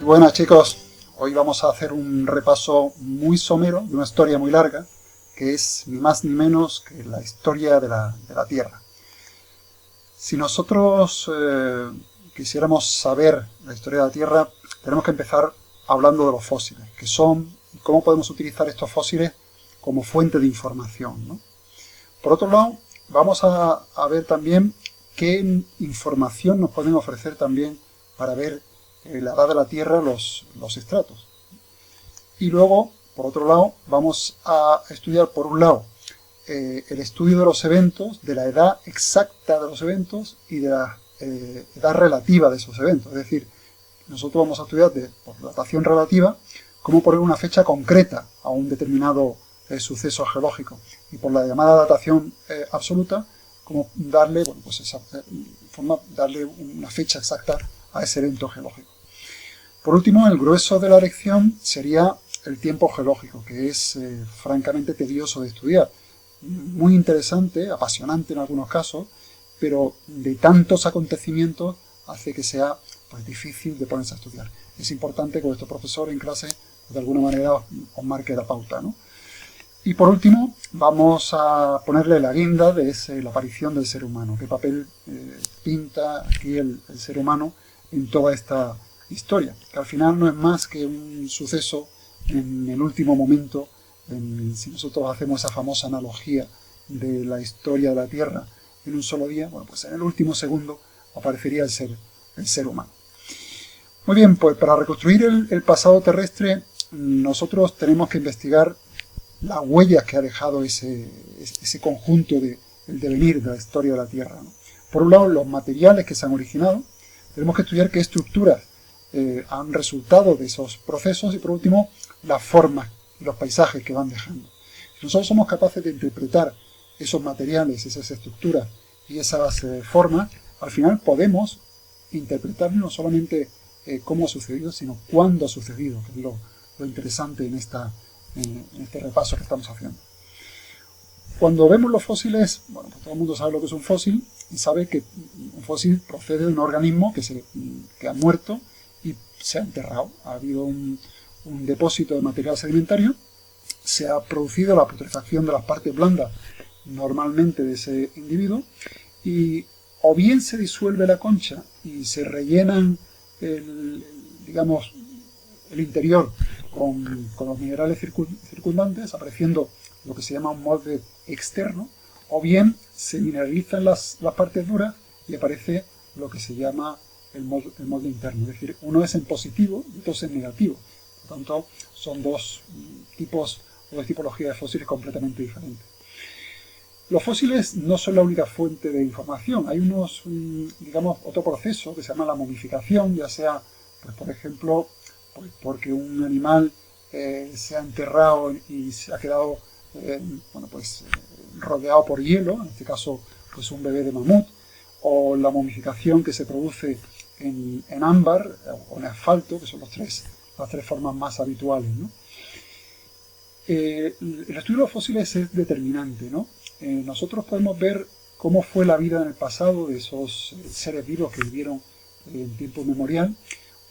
Buenas chicos, hoy vamos a hacer un repaso muy somero de una historia muy larga que es ni más ni menos que la historia de la Tierra. Si nosotros quisiéramos saber la historia de la Tierra, tenemos que empezar hablando de los fósiles, qué son y cómo podemos utilizar estos fósiles como fuente de información, ¿no? Por otro lado, vamos a ver también qué información nos pueden ofrecer también para ver la edad de la Tierra, los estratos. Y luego, por otro lado, vamos a estudiar, por un lado, el estudio de los eventos, de la edad exacta de los eventos y de la edad relativa de esos eventos. Es decir, nosotros vamos a estudiar por datación relativa cómo poner una fecha concreta a un determinado suceso geológico, y por la llamada datación absoluta, cómo darle, bueno, pues darle una fecha exacta a ese evento geológico. Por último, el grueso de la lección sería el tiempo geológico, que es francamente tedioso de estudiar. Muy interesante, apasionante en algunos casos, pero de tantos acontecimientos hace que sea pues difícil de ponerse a estudiar. Es importante que vuestro profesor en clase de alguna manera os marque la pauta, ¿no? Y por último, vamos a ponerle la guinda de la aparición del ser humano. ¿Qué papel pinta aquí el ser humano en toda esta historia? Que al final no es más que un suceso en el último momento. Si nosotros hacemos esa famosa analogía de la historia de la Tierra en un solo día, bueno, pues en el último segundo aparecería el ser humano. Muy bien, pues para reconstruir el pasado terrestre, nosotros tenemos que investigar las huellas que ha dejado ese conjunto del devenir de la historia de la Tierra, ¿no? Por un lado, los materiales que se han originado, tenemos que estudiar qué estructuras han resultado de esos procesos, y por último, las formas y los paisajes que van dejando. Si nosotros somos capaces de interpretar esos materiales, esas estructuras y esas formas, al final podemos interpretar no solamente cómo ha sucedido, sino cuándo ha sucedido, que es lo interesante en este repaso que estamos haciendo. Cuando vemos los fósiles, bueno, pues todo el mundo sabe lo que es un fósil y sabe que un fósil procede de un organismo que ha muerto y se ha enterrado. Ha habido un depósito de material sedimentario, se ha producido la putrefacción de las partes blandas normalmente de ese individuo, y o bien se disuelve la concha y se rellenan el interior con los minerales circundantes, apareciendo lo que se llama un molde externo, o bien se mineralizan las partes duras y aparece lo que se llama el molde interno. Es decir, uno es en positivo y otro es en negativo. Por lo tanto, son dos tipologías de fósiles completamente diferentes. Los fósiles no son la única fuente de información. Hay otro proceso que se llama la momificación, ya sea, pues, por ejemplo, pues porque un animal se ha enterrado y se ha quedado rodeado por hielo, en este caso pues un bebé de mamut, o la momificación que se produce en ámbar o en asfalto, que son las tres formas más habituales, ¿no? El estudio de los fósiles es determinante, ¿no? Nosotros podemos ver cómo fue la vida en el pasado de esos seres vivos que vivieron en tiempo inmemorial.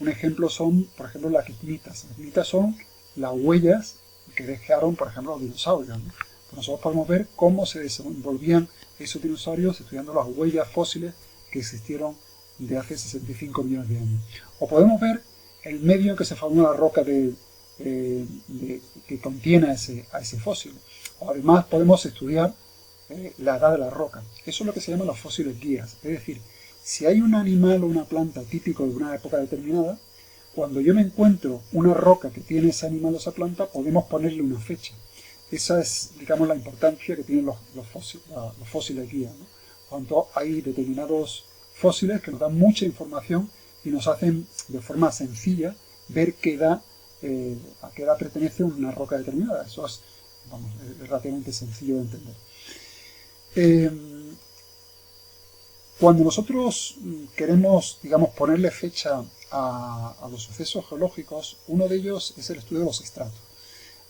Un ejemplo son, por ejemplo, las icnitas. Las icnitas son las huellas que dejaron, por ejemplo, los dinosaurios, ¿no? Pues nosotros podemos ver cómo se desenvolvían esos dinosaurios estudiando las huellas fósiles que existieron de hace 65 millones de años. O podemos ver el medio en que se formó la roca que contiene a ese fósil. O además podemos estudiar la edad de la roca. Eso es lo que se llama los fósiles guías. Es decir, si hay un animal o una planta típico de una época determinada, cuando yo me encuentro una roca que tiene ese animal o esa planta, podemos ponerle una fecha. Esa es, digamos, la importancia que tienen los fósiles guía, ¿no? Por lo tanto, hay determinados fósiles que nos dan mucha información y nos hacen de forma sencilla ver a qué edad pertenece una roca determinada. Eso es relativamente sencillo de entender. Cuando nosotros queremos, digamos, ponerle fecha a los sucesos geológicos, uno de ellos es el estudio de los estratos.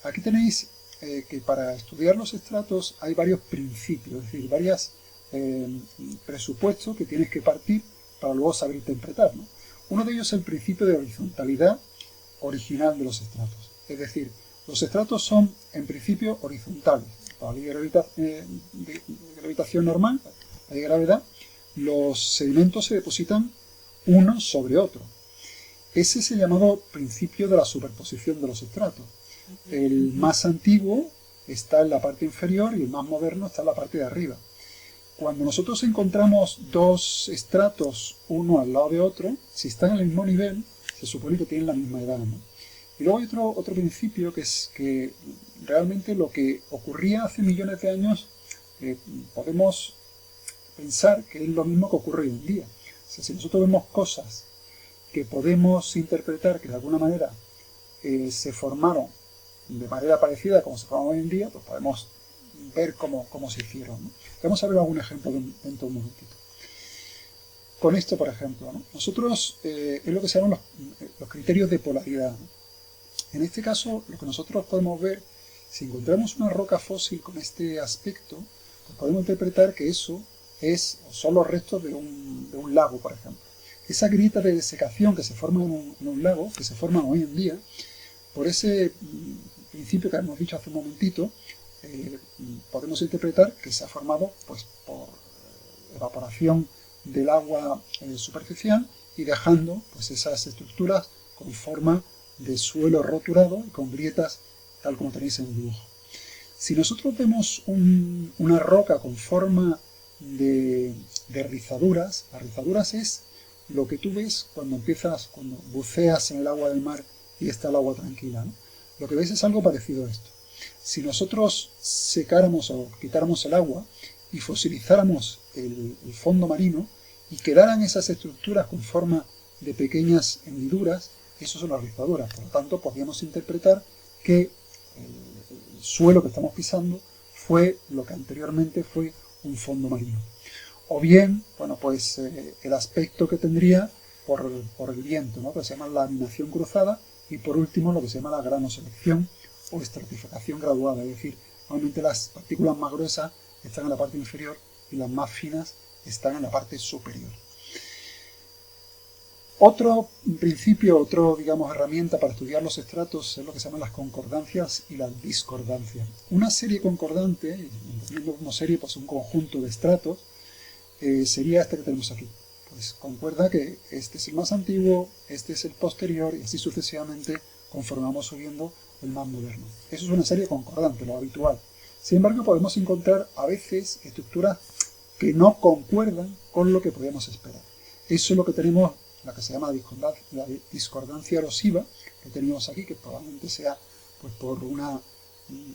Aquí tenéis que para estudiar los estratos hay varios principios, es decir, varios presupuestos que tienes que partir para luego saber interpretar, ¿no? Uno de ellos es el principio de horizontalidad, original de los estratos. Es decir, los estratos son, en principio, horizontales. La ley de gravitación normal, la ley de gravedad, los sedimentos se depositan uno sobre otro. Ese es el llamado principio de la superposición de los estratos. El más antiguo está en la parte inferior y el más moderno está en la parte de arriba. Cuando nosotros encontramos dos estratos uno al lado de otro, si están en el mismo nivel, se supone que tienen la misma edad, ¿no? Y luego hay otro principio que es que realmente lo que ocurría hace millones de años podemos pensar que es lo mismo que ocurre hoy en día. O sea, si nosotros vemos cosas que podemos interpretar que de alguna manera se formaron de manera parecida a como se forman hoy en día, pues podemos ver cómo se hicieron, ¿no? Vamos a ver algún ejemplo dentro de un momentito. Con esto, por ejemplo, ¿no? Nosotros, es lo que se llaman los criterios de polaridad, ¿no? En este caso, lo que nosotros podemos ver, si encontramos una roca fósil con este aspecto, pues podemos interpretar que eso son los restos de un lago, por ejemplo. Esa grieta de desecación que se forma en un lago, que se forman hoy en día, por ese principio que hemos dicho hace un momentito, podemos interpretar que se ha formado pues, por evaporación del agua superficial y dejando pues, esas estructuras con forma de suelo roturado y con grietas tal como tenéis en el dibujo. Si nosotros vemos una roca con forma de rizaduras, las rizaduras es lo que tú ves cuando buceas en el agua del mar y está el agua tranquila, ¿no? Lo que ves es algo parecido a esto. Si nosotros secáramos o quitáramos el agua y fosilizáramos el fondo marino y quedaran esas estructuras con forma de pequeñas hendiduras, eso son las rizaduras. Por lo tanto, podríamos interpretar que el suelo que estamos pisando fue lo que anteriormente fue un fondo marino. O bien, bueno, pues el aspecto que tendría por el viento, ¿no? Que se llama laminación cruzada, y por último lo que se llama la granoselección o estratificación graduada, es decir, normalmente las partículas más gruesas están en la parte inferior y las más finas están en la parte superior. Otro principio, digamos, herramienta para estudiar los estratos es lo que se llaman las concordancias y las discordancias. Una serie concordante, entendiendo como serie pues un conjunto de estratos, sería este que tenemos aquí. Pues concuerda que este es el más antiguo, este es el posterior y así sucesivamente conforme vamos subiendo el más moderno. Eso es una serie concordante, lo habitual. Sin embargo, podemos encontrar a veces estructuras que no concuerdan con lo que podemos esperar. Eso es lo que tenemos, la que se llama la discordancia erosiva, que tenemos aquí, que probablemente sea pues, por una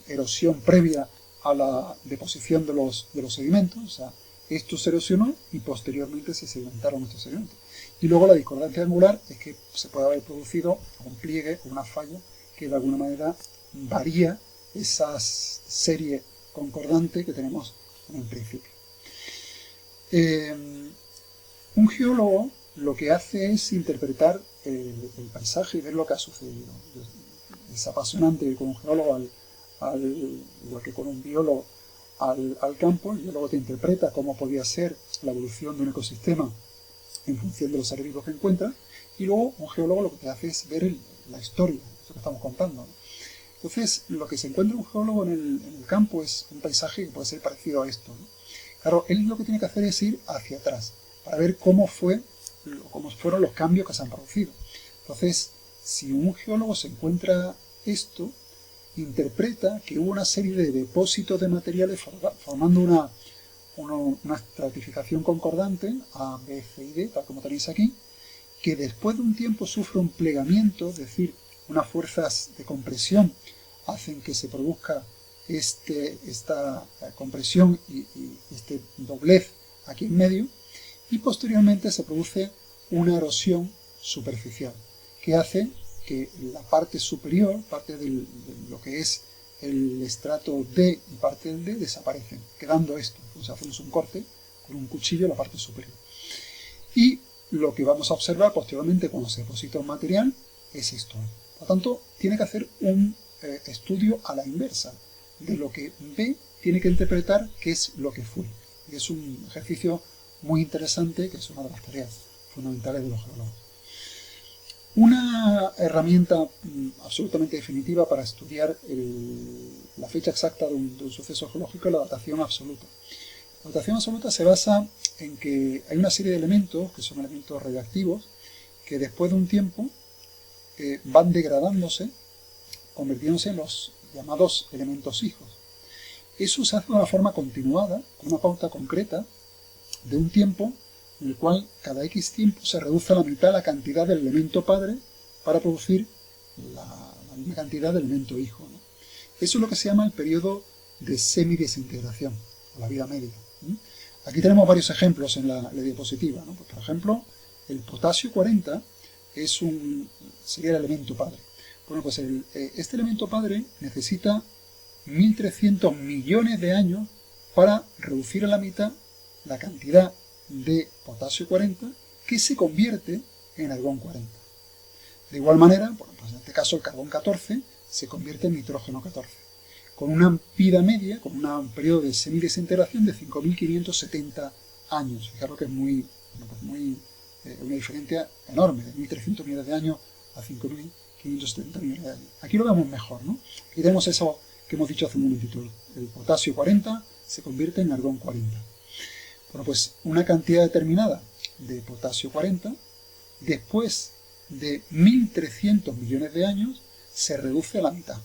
erosión previa a la deposición de los sedimentos, o sea, esto se erosionó y posteriormente se sedimentaron estos sedimentos. Y luego la discordancia angular es que se puede haber producido un pliegue, una falla, que de alguna manera varía esa serie concordante que tenemos en el principio. Un geólogo lo que hace es interpretar el paisaje y ver lo que ha sucedido. Es apasionante ir con un geólogo, igual que con un biólogo, al campo. El biólogo te interpreta cómo podía ser la evolución de un ecosistema en función de los seres vivos que encuentra, y luego un geólogo lo que te hace es ver la historia, eso que estamos contando, ¿no? Entonces, lo que se encuentra un geólogo en el campo es un paisaje que puede ser parecido a esto, ¿no? Claro, él lo que tiene que hacer es ir hacia atrás, para ver cómo fueron los cambios que se han producido. Entonces, si un geólogo se encuentra esto, interpreta que hubo una serie de depósitos de materiales formando una estratificación concordante, A, B, C y D, tal como tenéis aquí, que después de un tiempo sufre un plegamiento, es decir, unas fuerzas de compresión hacen que se produzca esta compresión y este doblez aquí en medio, y posteriormente se produce una erosión superficial que hace que la parte superior, parte de lo que es el estrato D y parte del D desaparecen, quedando esto. Entonces hacemos un corte con un cuchillo en la parte superior. Y lo que vamos a observar posteriormente cuando se deposita un material es esto. Por lo tanto, tiene que hacer un estudio a la inversa. De lo que ve, tiene que interpretar qué es lo que fue. Y es un ejercicio muy interesante, que es una de las tareas fundamentales de los geólogos. Una herramienta absolutamente definitiva para estudiar la fecha exacta de un suceso geológico es la datación absoluta. La datación absoluta se basa en que hay una serie de elementos, que son elementos radiactivos, que después de un tiempo van degradándose, convirtiéndose en los llamados elementos hijos. Eso se hace de una forma continuada, con una pauta concreta, de un tiempo en el cual cada X tiempo se reduce a la mitad la cantidad del elemento padre para producir la misma cantidad del elemento hijo, ¿no? Eso es lo que se llama el periodo de semidesintegración, o la vida media. Aquí tenemos varios ejemplos en la diapositiva, ¿no? Pues, por ejemplo, el potasio 40 sería el elemento padre. Bueno, pues este elemento padre necesita 1.300 millones de años para reducir a la mitad la cantidad de potasio 40 que se convierte en argón 40. De igual manera, bueno, pues en este caso el carbón 14 se convierte en nitrógeno 14, con una vida media, con un periodo de semidesintegración de 5.570 años. Fijaros que es una diferencia enorme, de 1.300 millones de años a 5.570 millones de años. Aquí lo vemos mejor, ¿no? Aquí tenemos eso que hemos dicho hace un momentito. El potasio 40 se convierte en argón 40. Bueno, pues una cantidad determinada de potasio 40, después de 1.300 millones de años, se reduce a la mitad.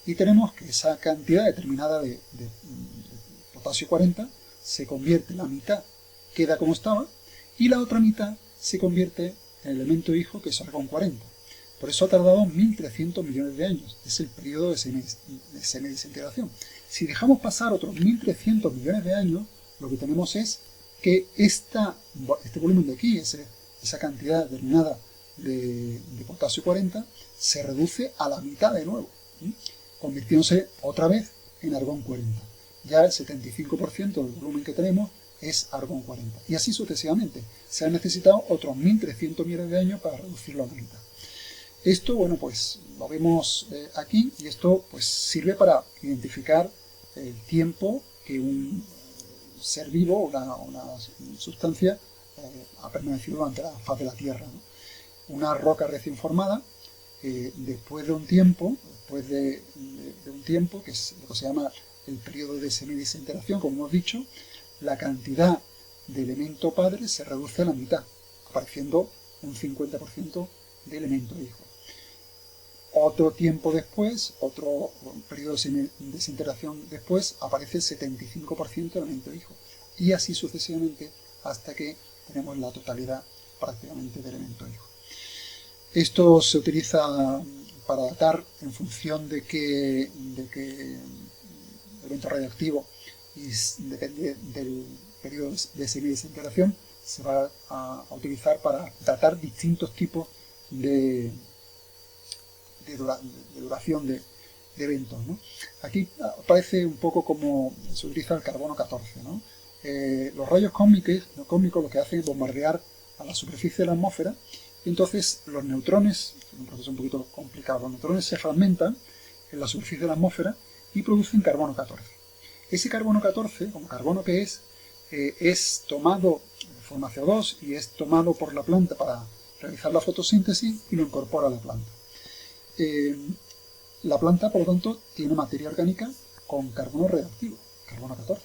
Y tenemos que esa cantidad determinada de potasio 40 se convierte, la mitad queda como estaba, y la otra mitad se convierte en el elemento hijo, que es argón 40. Por eso ha tardado 1.300 millones de años. Es el periodo de semidesintegración. Si dejamos pasar otros 1.300 millones de años, lo que tenemos es que este volumen de aquí, esa cantidad determinada de potasio 40, se reduce a la mitad de nuevo, convirtiéndose otra vez en argón 40. Ya el 75% del volumen que tenemos es argón 40. Y así sucesivamente. Se han necesitado otros 1.300 millones de años para reducirlo a la mitad. Esto, bueno, pues lo vemos aquí, y esto pues sirve para identificar el tiempo que un ser vivo, una sustancia, ha permanecido durante la faz de la Tierra, ¿no? Una roca recién formada, después de un tiempo, que es lo que se llama el periodo de semidesintegración, como hemos dicho, la cantidad de elemento padre se reduce a la mitad, apareciendo un 50% de elemento hijo. Otro tiempo después, otro periodo de desintegración después, aparece el 75% de elemento hijo. Y así sucesivamente hasta que tenemos la totalidad prácticamente de elemento hijo. Esto se utiliza para datar en función de qué evento radioactivo, y depende del periodo de semidesintegración, se va a utilizar para datar distintos tipos de duración de eventos, ¿no? Aquí aparece un poco como se utiliza el carbono 14, ¿no? Los rayos cósmicos lo que hacen es bombardear a la superficie de la atmósfera, y entonces los neutrones, es un proceso un poquito complicado, los neutrones se fragmentan en la superficie de la atmósfera y producen carbono 14. Ese carbono 14, como carbono que es tomado de forma CO2 y es tomado por la planta para realizar la fotosíntesis y lo incorpora a la planta. La planta, por lo tanto, tiene materia orgánica con carbono reactivo, carbono 14.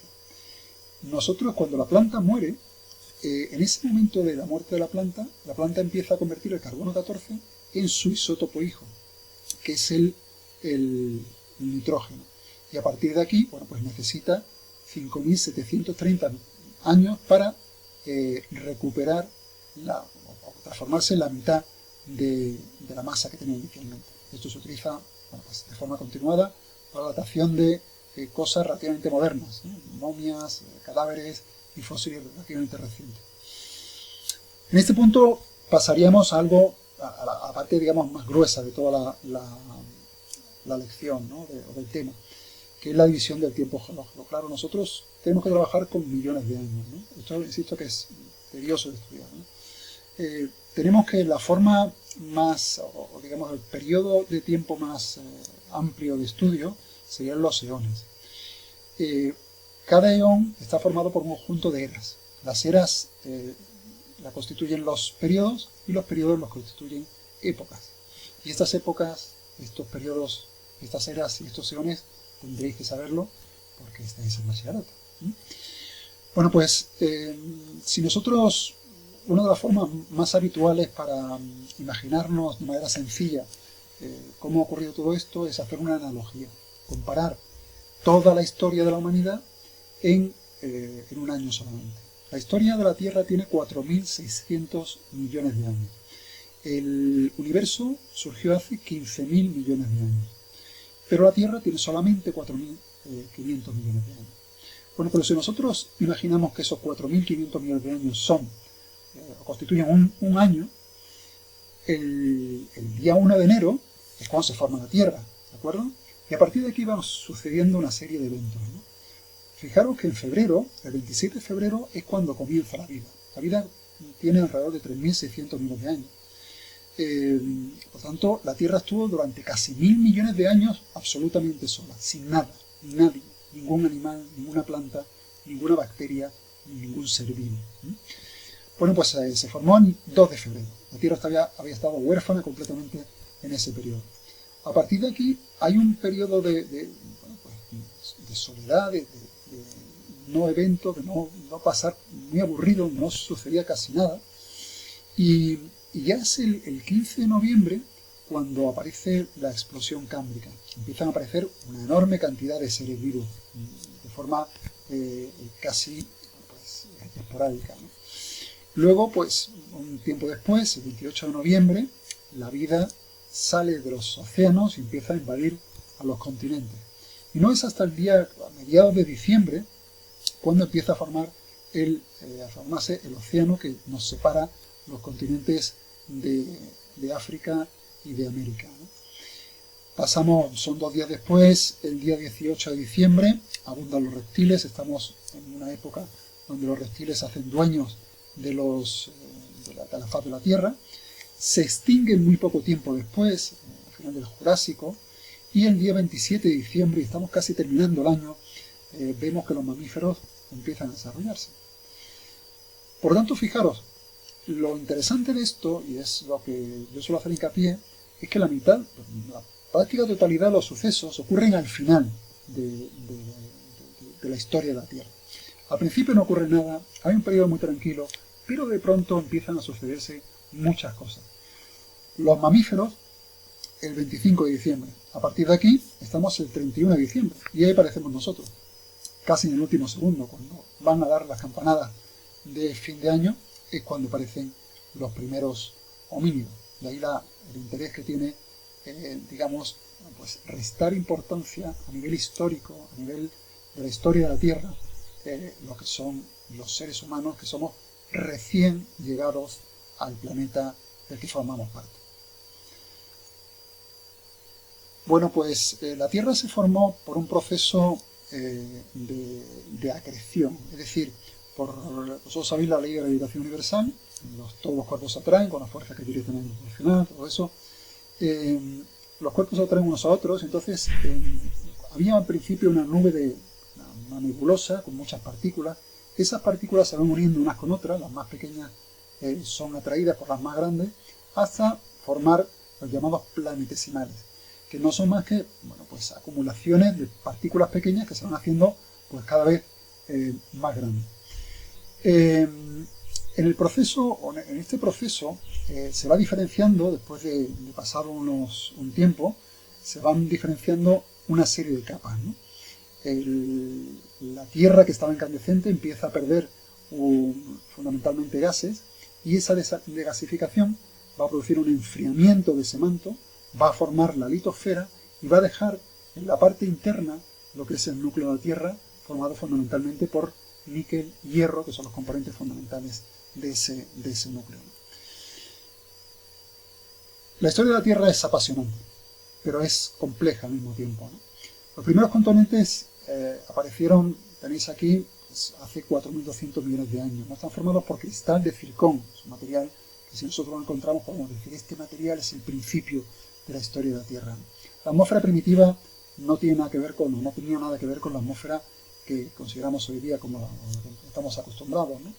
Nosotros, cuando la planta muere, en ese momento de la muerte de la planta empieza a convertir el carbono 14 en su isótopo hijo, que es el nitrógeno. Y a partir de aquí, bueno, pues necesita 5.730 años para recuperar o transformarse en la mitad de la masa que tenía inicialmente. Esto se utiliza, bueno, pues de forma continuada para la datación de cosas relativamente modernas, ¿no? Momias, cadáveres y fósiles relativamente recientes. En este punto pasaríamos a algo, a la parte, digamos, más gruesa de toda la lección, ¿no? o del tema, que es la división del tiempo geológico. Claro, nosotros tenemos que trabajar con millones de años, ¿no? Esto, insisto, que es tedioso de estudiar, ¿no? Tenemos que la forma más, o digamos, el periodo de tiempo más amplio de estudio serían los eones. Cada eón está formado por un conjunto de eras. Las eras la constituyen los periodos y los periodos los constituyen épocas. Y estas épocas, estos periodos, estas eras y estos eones, tendréis que saberlo porque estáis en bachillerato. Bueno, pues si nosotros, una de las formas más habituales para imaginarnos de manera sencilla cómo ha ocurrido todo esto es hacer una analogía, comparar toda la historia de la humanidad en un año solamente. La historia de la Tierra tiene 4.600 millones de años. El universo surgió hace 15.000 millones de años, pero la Tierra tiene solamente 4.500 millones de años. Bueno, pero si nosotros imaginamos que esos 4.500 millones de años son, constituyen un año, el día 1 de enero es cuando se forma la Tierra, ¿de acuerdo? Y a partir de aquí van sucediendo una serie de eventos, ¿no? Fijaros que en febrero, el 27 de febrero, es cuando comienza la vida. La vida tiene alrededor de 3.600 millones de años. Por tanto, la Tierra estuvo durante casi 1.000 millones de años absolutamente sola, sin nada, nadie, ningún animal, ninguna planta, ninguna bacteria, ningún ser vivo. Bueno, pues se formó el 2 de febrero. La Tierra había estado huérfana completamente en ese periodo. A partir de aquí hay un periodo de soledad, de no evento, de no pasar, muy aburrido, no sucedía casi nada. Y ya es el 15 de noviembre cuando aparece la explosión cámbrica. Empiezan a aparecer una enorme cantidad de seres vivos, de forma casi esporádica, ¿no? Luego, pues, un tiempo después, el 28 de noviembre, la vida sale de los océanos y empieza a invadir a los continentes. Y no es hasta el día, a mediados de diciembre, cuando empieza a formarse el océano que nos separa los continentes de África y de América, ¿no? Son 2 días después, el día 18 de diciembre, abundan los reptiles, estamos en una época donde los reptiles se hacen dueños de la faz de la Tierra, se extinguen muy poco tiempo después, al final del Jurásico, y el día 27 de diciembre, y estamos casi terminando el año, vemos que los mamíferos empiezan a desarrollarse. Por tanto, fijaros, lo interesante de esto, y es lo que yo suelo hacer hincapié, es que la práctica totalidad de los sucesos ocurren al final de la historia de la Tierra. Al principio no ocurre nada, hay un periodo muy tranquilo, pero de pronto empiezan a sucederse muchas cosas. Los mamíferos, el 25 de diciembre. A partir de aquí, estamos el 31 de diciembre, y ahí aparecemos nosotros, casi en el último segundo, cuando van a dar las campanadas de fin de año, es cuando aparecen los primeros homínidos. De ahí el interés que tiene, digamos, pues restar importancia a nivel histórico, a nivel de la historia de la Tierra, lo que son los seres humanos, que somos recién llegados al planeta del que formamos parte. Bueno, pues la Tierra se formó por un proceso de acreción, es decir, vosotros sabéis la ley de la gravitación universal, todos los cuerpos se atraen con la fuerza que es directamente proporcional, todo eso. Los cuerpos se atraen unos a otros, entonces había al principio una nube una nebulosa con muchas partículas. Esas partículas se van uniendo unas con otras, las más pequeñas son atraídas por las más grandes, hasta formar los llamados planetesimales, que no son más que pues acumulaciones de partículas pequeñas que se van haciendo pues cada vez más grandes. En este proceso se va diferenciando, después de pasar un tiempo, se van diferenciando una serie de capas, ¿no? La Tierra, que estaba incandescente, empieza a perder fundamentalmente gases, y esa desgasificación va a producir un enfriamiento de ese manto, va a formar la litosfera y va a dejar en la parte interna lo que es el núcleo de la Tierra, formado fundamentalmente por níquel y hierro, que son los componentes fundamentales de ese núcleo. La historia de la Tierra es apasionante, pero es compleja al mismo tiempo, ¿no? Los primeros continentes aparecieron, tenéis aquí, pues, hace 4.200 millones de años. No están formados por cristal de zircón, es un material que si nosotros lo encontramos podemos decir este material es el principio de la historia de la Tierra, ¿no? La atmósfera primitiva no tenía nada que ver con la atmósfera que consideramos hoy día como estamos acostumbrados, ¿no?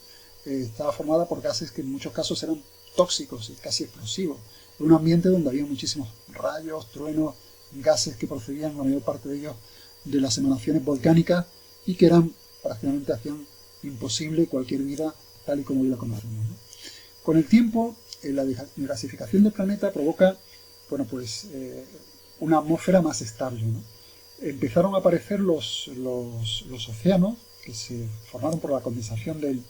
Estaba formada por gases que en muchos casos eran tóxicos y casi explosivos, en un ambiente donde había muchísimos rayos, truenos, gases que procedían, la mayor parte de ellos, de las emanaciones volcánicas y que prácticamente hacían imposible cualquier vida tal y como hoy la conocemos, ¿no? Con el tiempo, la desgasificación del planeta provoca, bueno, pues, una atmósfera más estable, ¿no? Empezaron a aparecer los océanos, que se formaron por la condensación del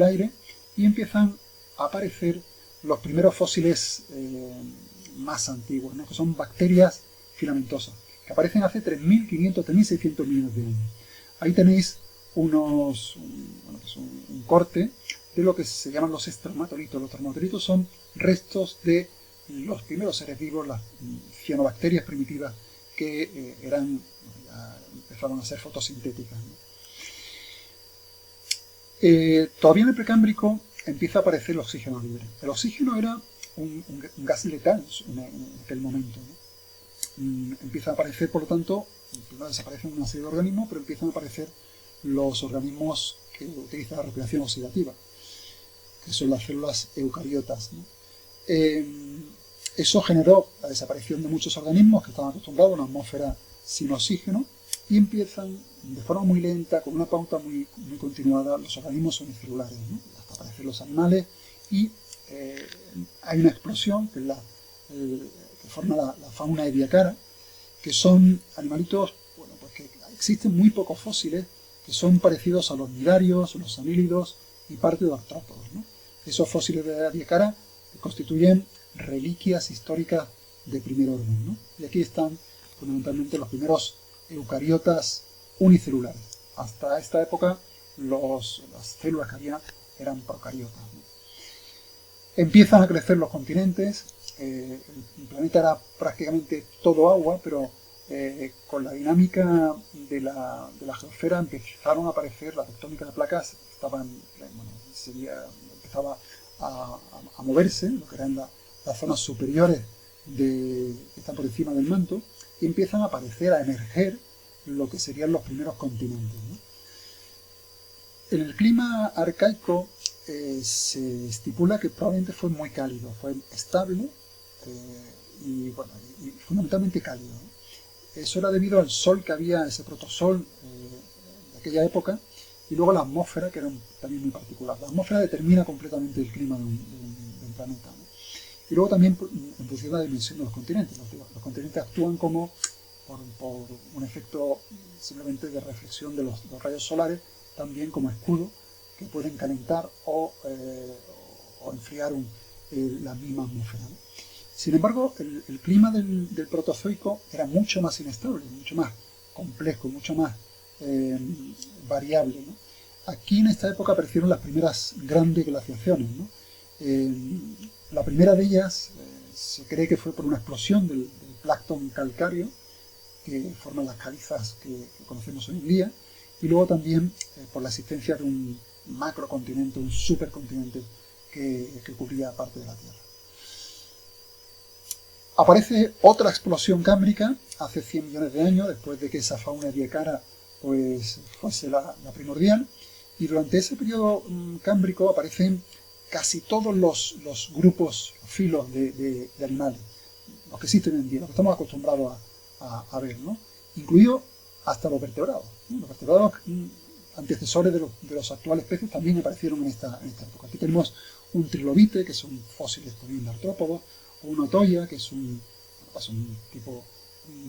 aire, y empiezan a aparecer los primeros fósiles más antiguos, ¿no? Que son bacterias filamentosas, que aparecen hace 3.500, 3.600 millones de años. Ahí tenéis un corte de lo que se llaman los estromatolitos. Los estromatolitos son restos de los primeros seres vivos, las cianobacterias primitivas que empezaron a ser fotosintéticas, ¿no? Todavía en el Precámbrico empieza a aparecer el oxígeno libre. El oxígeno era un gas letal en aquel momento, ¿no? Empieza a aparecer, por lo tanto, primero desaparecen una serie de organismos, pero empiezan a aparecer los organismos que utilizan la respiración oxidativa, que son las células eucariotas, ¿no? Eso generó la desaparición de muchos organismos que estaban acostumbrados a una atmósfera sin oxígeno y empiezan de forma muy lenta, con una pauta muy continuada, los organismos unicelulares, ¿no? Hasta aparecen los animales y hay una explosión que es que forma la fauna ediacara, que son animalitos, bueno, pues que existen muy pocos fósiles que son parecidos a los nidarios, los anílidos y parte de los artrópodos, ¿no? Esos fósiles de ediacara constituyen reliquias históricas de primer orden, ¿no? Y aquí están fundamentalmente los primeros eucariotas unicelulares. Hasta esta época las células que había eran procariotas, ¿no? Empiezan a crecer los continentes. El planeta era prácticamente todo agua, pero con la dinámica de la geosfera empezaron a aparecer la tectónica de placas, empezaba a moverse, lo que eran las zonas superiores que están por encima del manto, y empiezan a aparecer, a emerger lo que serían los primeros continentes, ¿no? En el clima arcaico se estipula que probablemente fue muy cálido, fue estable y fundamentalmente cálido, ¿no? Eso era debido al sol que había, ese protosol de aquella época, y luego la atmósfera, que era también muy particular. La atmósfera determina completamente el clima de un planeta, ¿no? Y luego también en función de la dimensión de los continentes. Los continentes actúan como por un efecto simplemente de reflexión de los rayos solares, también como escudo que pueden calentar o enfriar la misma atmósfera, ¿no? Sin embargo, el clima del Protozoico era mucho más inestable, mucho más complejo, mucho más variable, ¿no? Aquí en esta época aparecieron las primeras grandes glaciaciones, ¿no? La primera de ellas se cree que fue por una explosión del plancton calcáreo que forman las calizas que conocemos hoy en día, y luego también por la existencia de un macrocontinente, un supercontinente que cubría parte de la Tierra. Aparece otra explosión cámbrica hace 100 millones de años, después de que esa fauna ediacara pues fuese la primordial, y durante ese periodo cámbrico aparecen casi todos los grupos, los filos de animales, los que existen hoy en día, los que estamos acostumbrados a ver, ¿no? Incluido hasta los vertebrados, ¿no? Los vertebrados antecesores de los actuales peces también aparecieron en esta época. Aquí tenemos un trilobite, que son fósiles también de artrópodos, o una toya, que es un tipo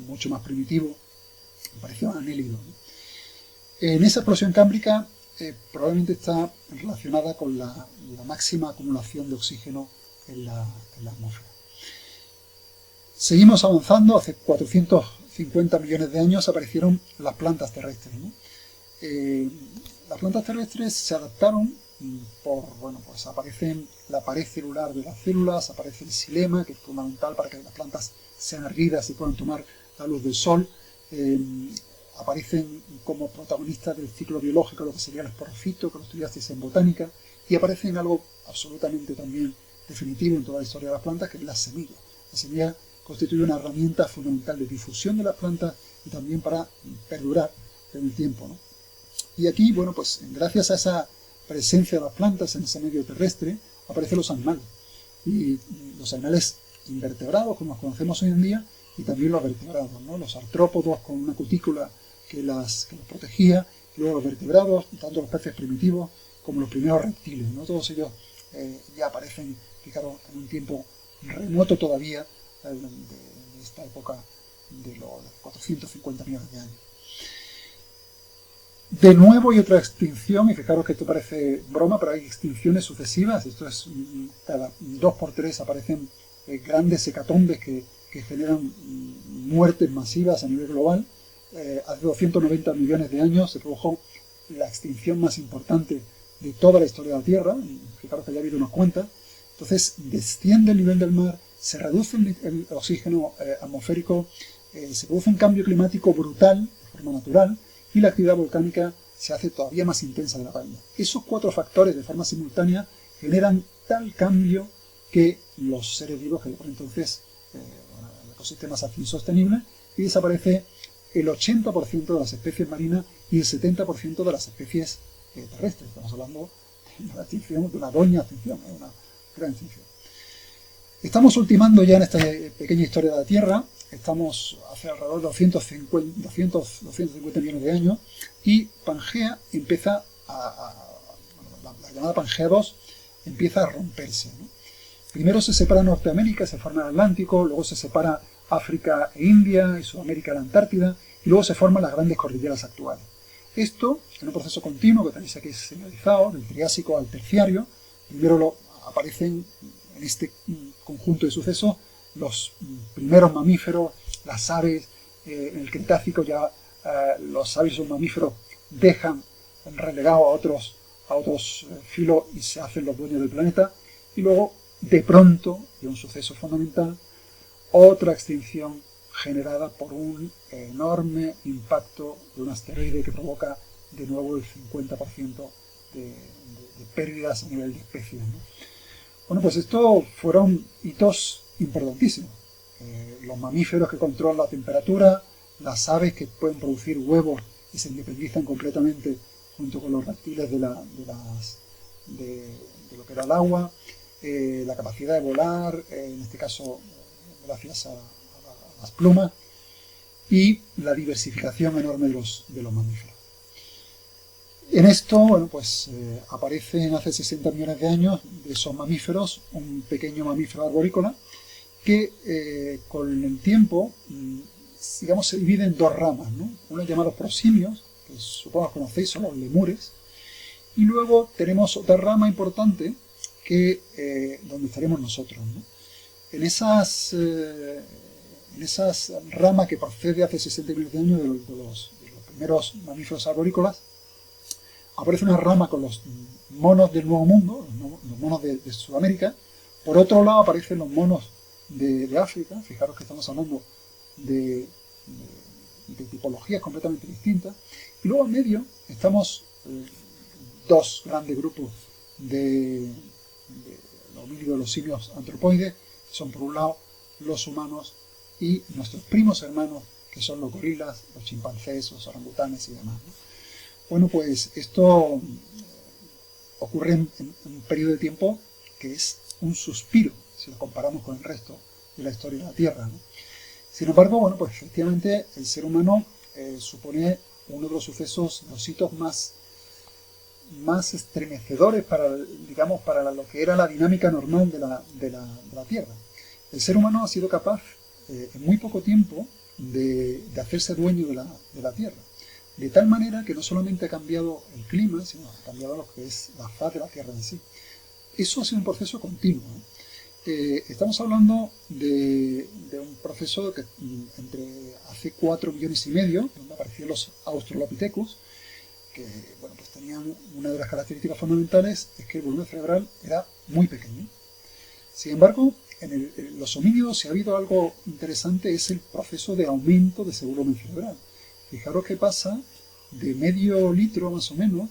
mucho más primitivo, parecido a anélido, ¿no? En esa explosión cámbrica probablemente está relacionada con la máxima acumulación de oxígeno en la atmósfera. Seguimos avanzando. Hace 450 millones de años aparecieron las plantas terrestres, ¿no? Las plantas terrestres se adaptaron pues aparecen la pared celular de las células, aparece el xilema, que es fundamental para que las plantas sean erguidas y puedan tomar la luz del sol. Aparecen como protagonistas del ciclo biológico lo que sería el esporofito, que lo estudiasteis en botánica, y aparecen algo absolutamente también definitivo en toda la historia de las plantas, que es la semilla. La semilla constituye una herramienta fundamental de difusión de las plantas y también para perdurar en el tiempo, ¿no? Y aquí, bueno, pues gracias a esa presencia de las plantas en ese medio terrestre, aparecen los animales. y los animales invertebrados, como los conocemos hoy en día, y también los vertebrados, ¿no? Los artrópodos con una cutícula que los protegía, y luego los vertebrados, tanto los peces primitivos como los primeros reptiles, ¿no? Todos ellos ya aparecen, fijaros, en un tiempo remoto todavía de esta época de los 450 millones de años. De nuevo hay otra extinción, y fijaros que esto parece broma, pero hay extinciones sucesivas. Esto es, cada 2 por 3 aparecen grandes hecatombes que generan muertes masivas a nivel global. Hace 290 millones de años se produjo la extinción más importante de toda la historia de la Tierra. Fijaros que ya ha habido unas cuantas. Entonces desciende el nivel del mar, se reduce el oxígeno atmosférico, se produce un cambio climático brutal, de forma natural, y la actividad volcánica se hace todavía más intensa de la cuenta. Esos 4 factores de forma simultánea generan tal cambio que los seres vivos, que por entonces el ecosistema se hace insostenible y desaparece el 80% de las especies marinas y el 70% de las especies terrestres. Estamos hablando de una extinción, de una doña extinción, una gran extinción. Estamos ultimando ya en esta pequeña historia de la Tierra. Estamos hace alrededor de 250 millones de años y Pangea empieza la llamada Pangea 2 empieza a romperse, ¿no? Primero se separa Norteamérica, se forma el Atlántico, luego se separa África e India, y Sudamérica e la Antártida, y luego se forman las grandes cordilleras actuales. Esto, en un proceso continuo que tenéis aquí señalizado, del Triásico al Terciario, primero aparecen en este conjunto de sucesos los primeros mamíferos, las aves. En el Cretácico ya los aves o mamíferos dejan relegados a otros filos y se hacen los dueños del planeta. Y luego, de pronto, y un suceso fundamental, otra extinción generada por un enorme impacto de un asteroide que provoca de nuevo el 50% de pérdidas a nivel de especies, ¿no? Bueno, pues estos fueron hitos importantísimos. Los mamíferos que controlan la temperatura, las aves que pueden producir huevos y se independizan completamente junto con los reptiles de lo que era el agua, la capacidad de volar, en este caso gracias a las plumas, y la diversificación enorme de los mamíferos. En esto, bueno, pues aparecen hace 60 millones de años de esos mamíferos un pequeño mamífero arborícola que con el tiempo, digamos, se divide en 2 ramas, ¿no? Uno llamados prosimios, que supongo que conocéis, son los lemures, y luego tenemos otra rama importante donde estaremos nosotros, ¿no? En esas ramas que procede hace 60 millones de años de los primeros mamíferos arborícolas, aparece una rama con los monos del Nuevo Mundo, los monos de Sudamérica. Por otro lado aparecen los monos de África. Fijaros que estamos hablando de tipologías completamente distintas. Y luego en medio estamos 2 grandes grupos de los homínidos, los simios antropoides, que son por un lado los humanos y nuestros primos hermanos, que son los gorilas, los chimpancés, los orangutanes y demás, ¿no? Bueno, pues esto ocurre en un periodo de tiempo que es un suspiro, si lo comparamos con el resto de la historia de la Tierra, ¿no? Sin embargo, bueno, pues efectivamente el ser humano supone uno de los sucesos, los hitos más estremecedores para lo que era la dinámica normal de la Tierra. El ser humano ha sido capaz en muy poco tiempo de hacerse dueño de la Tierra. De tal manera que no solamente ha cambiado el clima, sino ha cambiado lo que es la faz de la Tierra en sí. Eso ha sido un proceso continuo, ¿no? Estamos hablando de un proceso que entre hace 4 millones y medio, donde aparecieron los Australopithecus, que bueno, pues tenían una de las características fundamentales, es que el volumen cerebral era muy pequeño. Sin embargo, en los homínidos, si ha habido algo interesante, es el proceso de aumento de ese volumen cerebral. Fijaros que pasa de medio litro más o menos,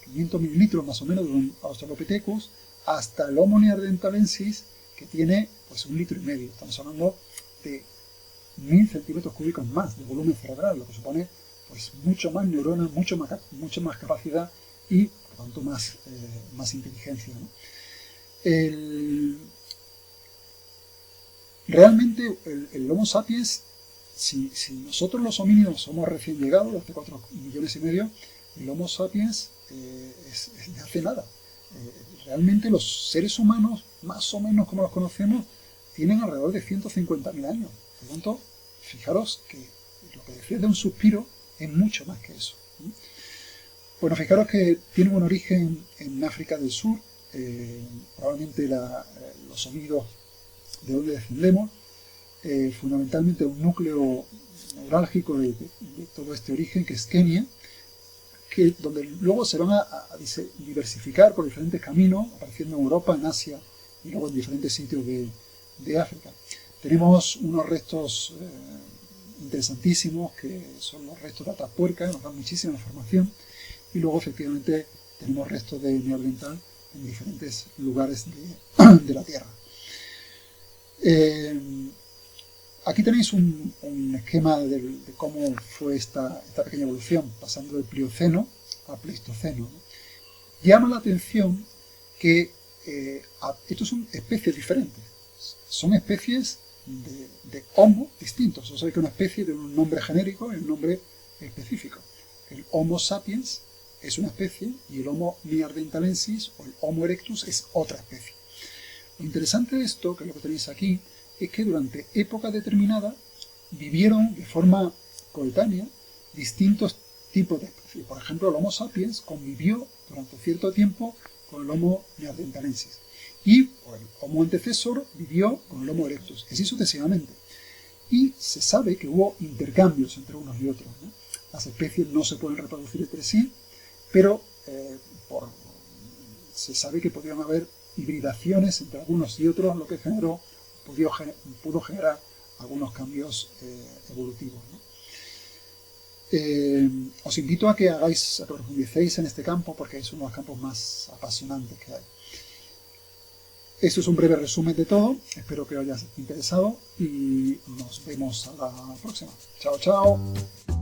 500 mililitros más o menos de un Australopithecus, hasta el Homo neanderthalensis, que tiene pues 1,5 litros. Estamos hablando de 1000 centímetros cúbicos más de volumen cerebral, lo que supone pues mucho más neuronas, mucho más capacidad y por lo tanto más inteligencia, ¿no? Realmente el Homo sapiens, si nosotros los homínidos somos recién llegados, hace 4,5 millones, el Homo sapiens es de hace nada. Realmente los seres humanos, más o menos como los conocemos, tienen alrededor de 150.000 años. Por lo tanto, fijaros que lo que decía de un suspiro es mucho más que eso. Bueno, fijaros que tienen un origen en África del Sur, probablemente los homínidos de donde descendemos, fundamentalmente un núcleo neurálgico de todo este origen, que es Kenia, donde luego se van a diversificar por diferentes caminos, apareciendo en Europa, en Asia y luego en diferentes sitios de África. Tenemos unos restos interesantísimos, que son los restos de Atapuerca, nos dan muchísima información, y luego efectivamente tenemos restos de Neandertal en diferentes lugares de la Tierra. Aquí tenéis un esquema de cómo fue esta pequeña evolución, pasando del Plioceno al Pleistoceno. Llama la atención que estos son especies diferentes, son especies de Homo distintos. O sea que una especie tiene un nombre genérico y un nombre específico. El Homo sapiens es una especie y el Homo neanderthalensis o el Homo erectus es otra especie. Lo interesante de esto, que es lo que tenéis aquí, es que durante épocas determinadas vivieron de forma coetánea distintos tipos de especies. Por ejemplo, el Homo sapiens convivió durante cierto tiempo con el Homo neanderthalensis y el Homo antecesor vivió con el Homo erectus, así sucesivamente. Y se sabe que hubo intercambios entre unos y otros, ¿no? Las especies no se pueden reproducir entre sí, pero se sabe que podrían haber hibridaciones entre algunos y otros, lo que pudo generar algunos cambios evolutivos, ¿no? Os invito a que profundicéis en este campo, porque es uno de los campos más apasionantes que hay. Esto es un breve resumen de todo, espero que os haya interesado y nos vemos a la próxima. Chao, chao.